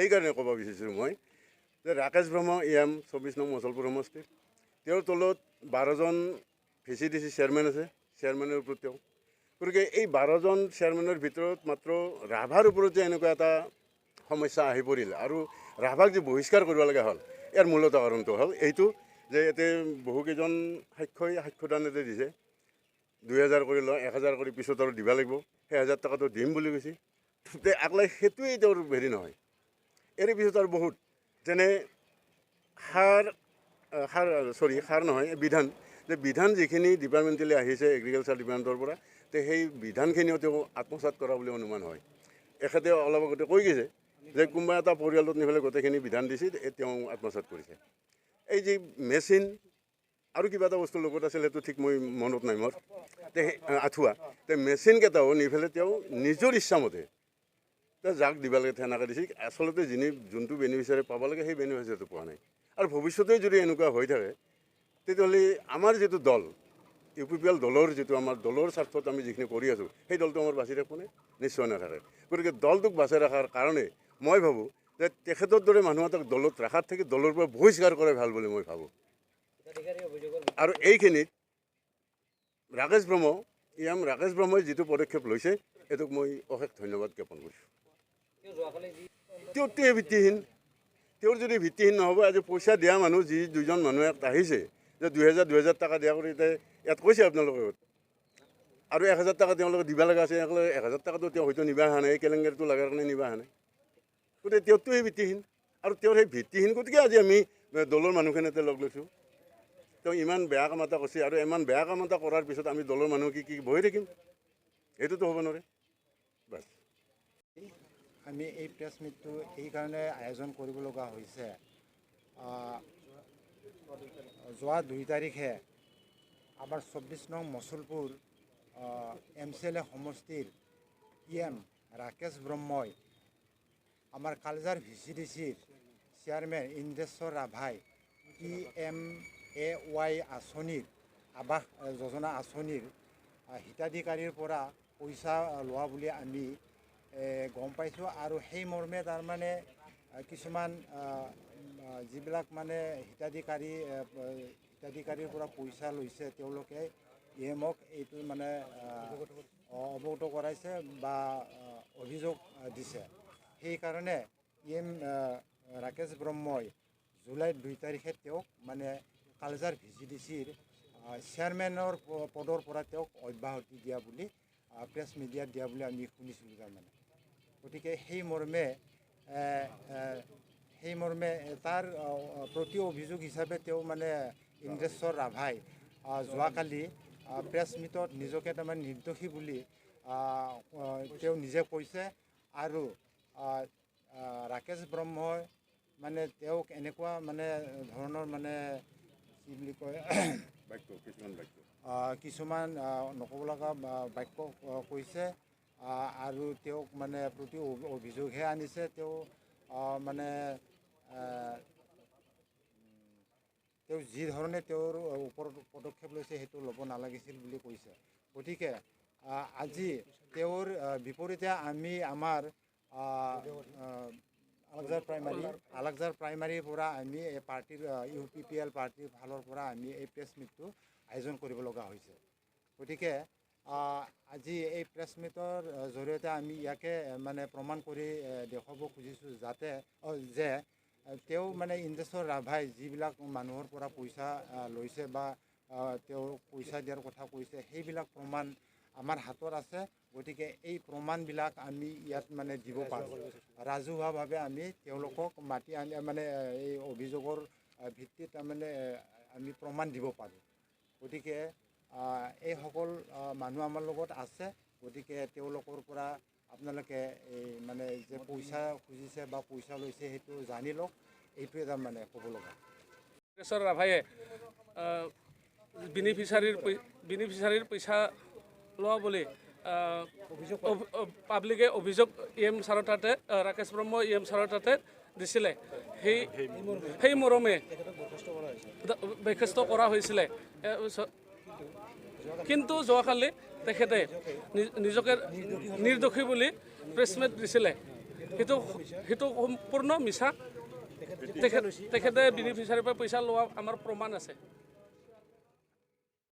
এইকাৰণে ক'ব বিচাৰিছোঁ মই যে ৰাকেশ ব্ৰহ্ম EM 24 নং মচলপুৰ সমষ্টিৰ তেওঁৰ তলত 12জন VCDC চেয়াৰমেন আছে, চেয়াৰমেনৰ ওপৰত তেওঁ। গতিকে এই 12জন চেয়াৰমেনৰ ভিতৰত মাত্ৰ ৰাভাৰ ওপৰত যে এনেকুৱা এটা সমস্যা আহি পৰিল আৰু ৰাভাক যে বহিষ্কাৰ কৰিব লগা হ'ল, ইয়াৰ মূলত কাৰণটো হ'ল এইটো যে ইয়াতে বহুকেইজন সাক্ষ্যদান এতে দিছে 2000 কৰি লয়, 1000 কৰি পিছত আৰু দিব লাগিব, সেই 1000 টকাটো দিম বুলি কৈছে। আগলাই সেইটোৱেই তেওঁৰ হেৰি নহয়। ইয়াৰ পিছত আৰু বহুত যেনে সাৰ নহয় বিধান, যে বিধান যিখিনি ডিপাৰ্টমেণ্টেলি আহিছে এগ্ৰিকালচাৰ ডিপাৰ্টমেণ্টৰ পৰা, তে সেই বিধানখিনিও তেওঁ আত্মসাৎ কৰা বুলি অনুমান হয়। এখেতে অলপ আগতে কৈ গৈছে যে কোনোবা এটা পৰিয়ালত নি পেলাই গোটেইখিনি বিধান দিছে, তেওঁ আত্মসাৎ কৰিছে। এই যে মেচিন আৰু কিবা এটা বস্তু লগত আছিল, সেইটো ঠিক মই মনত নাই মোৰ, আঁঠুৱা, তে মেচিনকেইটাও নি পেলাই তেওঁ নিজৰ ইচ্ছামতে যাক দিব লাগে তেনেকৈ দিছে। আচলতে যোনটো বেনিফিচিয়াৰী পাব লাগে সেই বেনিফিচিয়াৰীটো পোৱা নাই। আৰু ভৱিষ্যতে যদি এনেকুৱা হৈ থাকে তেতিয়াহ'লে আমাৰ যিটো দল UPPL দলৰ যিটো আমাৰ দলৰ স্বাৰ্থত আমি যিখিনি কৰি আছোঁ, সেই দলটো আমাৰ বাচি থাকিবনে? নিশ্চয় নাথাকে। গতিকে দলটোক বাচাই ৰখাৰ কাৰণে মই ভাবোঁ যে তেখেতৰ দৰে মানুহ এটাক দলত ৰখাত থাকি দলৰ পৰা বহিষ্কাৰ কৰাই ভাল বুলি মই ভাবোঁ। আৰু এইখিনিত ৰাকেশ ব্ৰহ্মই যিটো পদক্ষেপ লৈছে, এইটোক মই অশেষ ধন্যবাদ জ্ঞাপন কৰিছোঁ। তেওঁতোৱে ভিত্তিহীন। তেওঁৰ যদি ভিত্তিহীন নহ'ব, আজি পইচা দিয়া মানুহ যি দুজন মানুহ ইয়াত আহিছে, যে 2000 টকা দিয়া কৰি ইয়াত কৈছে আপোনালোকে, আৰু 1000 টকা তেওঁলোকে দিব লগা আছে, 1000 টকাটো তেওঁ হয়তো নিবা অহা নাই, এই কেলেংকাৰীটো লগাৰ কাৰণে নিবা অহা নাই। গতিকে তেওঁতোৱে ভিত্তিহীন, আৰু তেওঁৰ সেই ভিত্তিহীন গতিকে আজি আমি দলৰ মানুহখিনিতে লগ লৈছোঁ। তেওঁ ইমান বেয়া কাম এটা কৰিছে, আৰু ইমান বেয়া কাম এটা কৰাৰ পিছত আমি দলৰ মানুহ কি বহি থাকিম? এইটোতো হ'ব নোৱাৰে। বাছ আমি এই প্ৰেছ মিটটো এইকাৰণে আয়োজন কৰিব লগা হৈছে, যোৱা 2 তাৰিখে আমাৰ 24 নং মচলপুৰ MCLA সমষ্টিৰ EM ৰাকেশ ব্ৰহ্মই আমাৰ কালজাৰ VCDCৰ চেয়াৰমেন ইন্দ্ৰেশ্বৰ ৰাভাই PMAY আঁচনিৰ আৱাস যোজনা আঁচনিৰ হিতাধিকাৰীৰ পৰা পইচা লোৱা বুলি আমি গম পাইছোঁ। আৰু সেই মৰ্মে তাৰমানে কিছুমান যিবিলাক মানে হিতাধিকাৰীৰ পৰা পইচা লৈছে, তেওঁলোকে EMক এইটো মানে অৱগত কৰাইছে বা অভিযোগ দিছে। সেইকাৰণে EM ৰাকেশ ব্ৰহ্মই জুলাই 2 তাৰিখে তেওঁক মানে কালজাৰ VCDCৰ চেয়াৰমেনৰ পদৰ পৰা তেওঁক অব্যাহতি দিয়া বুলি প্ৰেছ মিডিয়াত দিয়া বুলি আমি শুনিছিলোঁ তাৰমানে। গতিকে সেই মৰ্মে তাৰ প্ৰতি অভিযোগ হিচাপে তেওঁ মানে ইন্দ্ৰেশ্বৰ ৰাভাই যোৱাকালি প্ৰেছ মিটত নিজকে তাৰমানে নিৰ্দোষী বুলি তেওঁ নিজে কৈছে। আৰু ৰাকেশ ব্ৰহ্মই মানে তেওঁক এনেকুৱা মানে ধৰণৰ মানে কি বুলি কয় কিছুমান নক'ব লগা বাক্য কৈছে, আৰু তেওঁক মানে প্ৰতি অভিযোগহে আনিছে। তেওঁ মানে তেওঁ যি ধৰণে তেওঁৰ ওপৰত পদক্ষেপ লৈছে সেইটো ল'ব নালাগিছিল বুলি কৈছে। গতিকে আজি তেওঁৰ বিপৰীতে আমি আমাৰ আলাকজাৰ প্ৰাইমাৰীৰ পৰা আমি এই পাৰ্টিৰ UPPL পাৰ্টিৰ ফালৰ পৰা আমি এই প্ৰেছ মিটটো আয়োজন কৰিব লগা হৈছে। গতিকে আজি এই প্ৰেছ মিটৰ জৰিয়তে আমি ইয়াকে মানে প্ৰমাণ কৰি দেখুৱাব খুজিছোঁ যে তেওঁ মানে ইন্দ্ৰেশ্বৰ ৰাভাই যিবিলাক মানুহৰ পৰা পইচা লৈছে বা তেওঁ পইচা দিয়াৰ কথা কৈছে, সেইবিলাক প্ৰমাণ আমাৰ হাতত আছে। গতিকে এই প্ৰমাণবিলাক আমি ইয়াত মানে দিব পাৰোঁ। ৰাজহুৱাভাৱে আমি তেওঁলোকক মাতি আনি মানে এই অভিযোগৰ ভিত্তিত তাৰমানে আমি প্ৰমাণ দিব পাৰোঁ। গতিকে এইসকল মানুহ আমাৰ লগত আছে। গতিকে তেওঁলোকৰ পৰা আপোনালোকে এই মানে যে পইচা খুজিছে বা পইচা লৈছে সেইটো জানি লওক, এইটোৱে তাৰমানে ক'ব লগা। ইন্দ্ৰেশ্বৰ ৰাভায়ে বেনিফিচাৰীৰ পইচা লোৱা বুলি পাব্লিকে অভিযোগ EM ছাৰৰ তাতে, ৰাকেশ ব্ৰহ্ম EM ছাৰৰ তাতে দিছিলে। সেই মৰমে বৰ্খাস্ত কৰা হৈছিলে। কিন্তু যোৱাকালি তেখেতে নিজকে নিৰ্দোষী বুলি প্ৰেছ মিট দিছিলে। সেইটো সম্পূৰ্ণ মিছা তেখেতে বেনিফিচিয়াৰীৰ পৰা পইচা লোৱা আমাৰ প্ৰমাণ আছে